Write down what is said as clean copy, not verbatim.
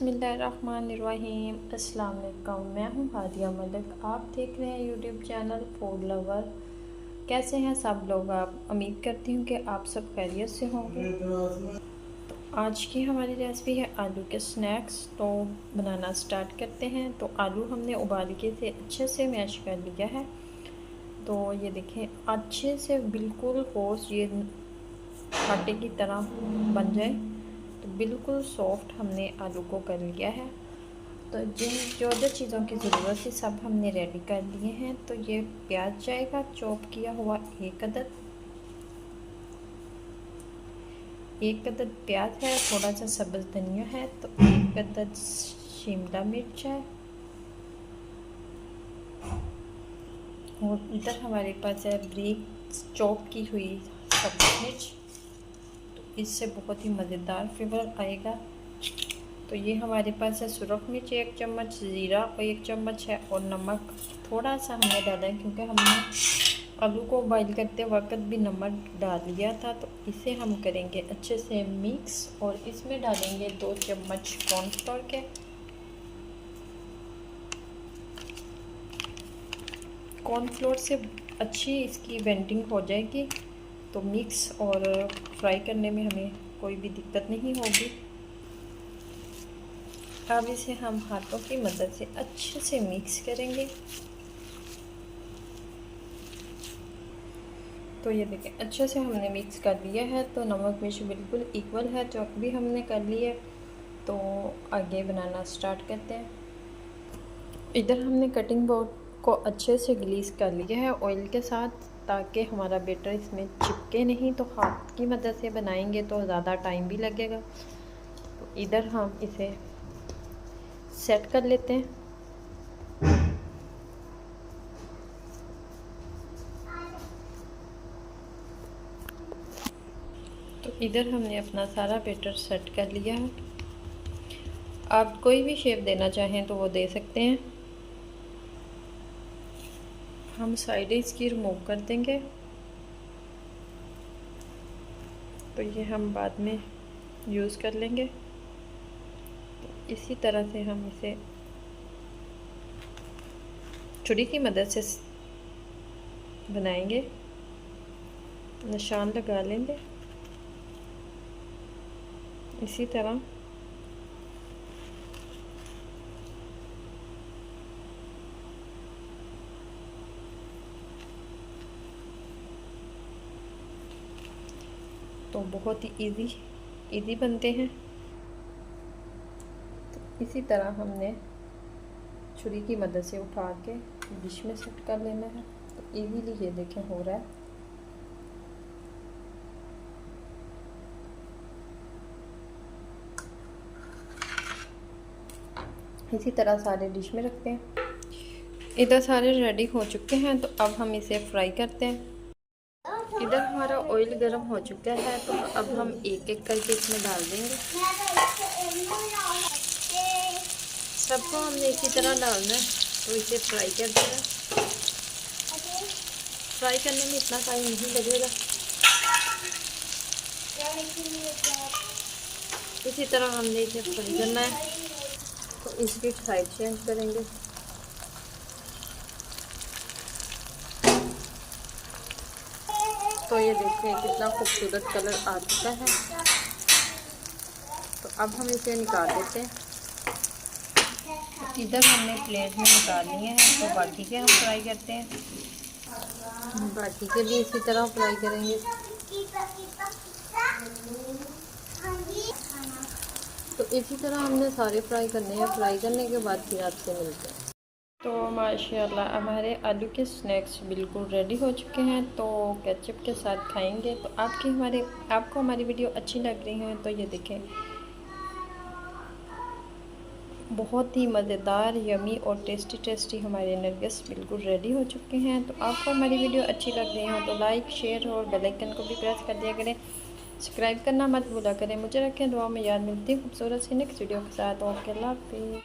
बिस्मिल्लाहिर्रहमानिर्रहीम। अस्सलाम वालेकुम। मैं हूँ हादिया मलिक। आप देख रहे हैं यूट्यूब चैनल फूड लवर। कैसे हैं सब लोग? आप उम्मीद करती हूँ कि आप सब खैरियत से होंगे। तो आज की हमारी रेसिपी है आलू के स्नैक्स। तो बनाना स्टार्ट करते हैं। तो आलू हमने उबाल के से अच्छे से मैश कर लिया है। तो ये देखें अच्छे से बिल्कुल होश ये आटे की तरह बन जाए। तो बिल्कुल सॉफ्ट हमने आलू को कर लिया है। तो जिन जो चीज़ों की ज़रूरत थी सब हमने रेडी कर लिए हैं। तो ये प्याज जाएगा चॉप किया हुआ एक अदद प्याज है, थोड़ा सा सब्ज़ धनिया है, तो एक अदद शिमला मिर्च है, और इधर हमारे पास है ब्रीक चॉप की हुई सब्ज़ मिर्च। इससे बहुत ही मज़ेदार फ्लेवर आएगा। तो ये हमारे पास है सुरख मिर्च 1 चम्मच, ज़ीरा और 1 चम्मच है, और नमक थोड़ा सा हमने डाला है क्योंकि हमने आलू को बॉईल करते वक्त भी नमक डाल लिया था। तो इसे हम करेंगे अच्छे से मिक्स, और इसमें डालेंगे 2 चम्मच कॉर्नफ्लोर के। कॉर्नफ्लोर से अच्छी इसकी वेंडिंग हो जाएगी, तो मिक्स और फ्राई करने में हमें कोई भी दिक्कत नहीं होगी। अब इसे हम हाथों की मदद से अच्छे से मिक्स करेंगे। तो ये देखें अच्छे से हमने मिक्स कर लिया है। तो नमक मिर्च बिल्कुल इक्वल है, जो भी हमने कर लिया। तो आगे बनाना स्टार्ट करते हैं। इधर हमने कटिंग बोर्ड को अच्छे से ग्रीस कर लिया है ऑयल के साथ, ताकि हमारा बैटर इसमें चिपके नहीं। तो हाथ की मदद से बनाएंगे तो ज़्यादा टाइम भी लगेगा। तो इधर हम इसे सेट कर लेते हैं। तो इधर हमने अपना सारा बैटर सेट कर लिया है। आप कोई भी शेप देना चाहें तो वो दे सकते हैं। हम साइड इसकी रिमूव कर देंगे। तो ये हम बाद में यूज़ कर लेंगे। तो इसी तरह से हम इसे छुरी की मदद से बनाएंगे, निशान लगा लेंगे इसी तरह। तो बहुत ही इजी बनते हैं। तो इसी तरह हमने छुरी की मदद से उठा के डिश में सेट कर लेना है। तो इजीली ये देखें हो रहा है। इसी तरह सारे डिश में रखते हैं। इधर सारे रेडी हो चुके हैं। तो अब हम इसे फ्राई करते हैं। इधर हमारा ऑयल गर्म हो चुका है। तो अब हम एक एक करके इसमें डाल देंगे। सबको हमने इसी तरह डालना है। तो इसे फ्राई कर देना। फ्राई करने में इतना टाइम नहीं लगेगा। इसी तरह हमने इसे फ्राई करना है। तो इसकी साइड चेंज करेंगे। तो ये देखें कितना खूबसूरत कलर आ चुका है। तो अब हम इसे निकाल देते हैं। इधर हमने प्लेट में निकाल लिए हैं। तो बाकी के हम फ्राई करते हैं। बाकी के भी इसी तरह फ्राई करेंगे। तो इसी तरह हमने सारे फ्राई करने हैं। फ्राई करने के बाद फिर आपसे मिलते हैं। तो माशाल्लाह हमारे आलू के स्नैक्स बिल्कुल रेडी हो चुके हैं। तो केचप के साथ खाएंगे। तो आपको हमारी वीडियो अच्छी लग रही है तो ये देखें बहुत ही मज़ेदार यमी और टेस्टी हमारे नगेट्स बिल्कुल रेडी हो चुके हैं। तो आपको हमारी वीडियो अच्छी लग रही है तो लाइक शेयर और बेल आइकन को भी प्रेस कर दिया करें। सब्सक्राइब करना मत भूला करें। मुझे रखें दुआ में याद। मिलती है खूबसूरत सी नेक्स्ट वीडियो के साथ। ओके, अल्लाह हाफ़िज़।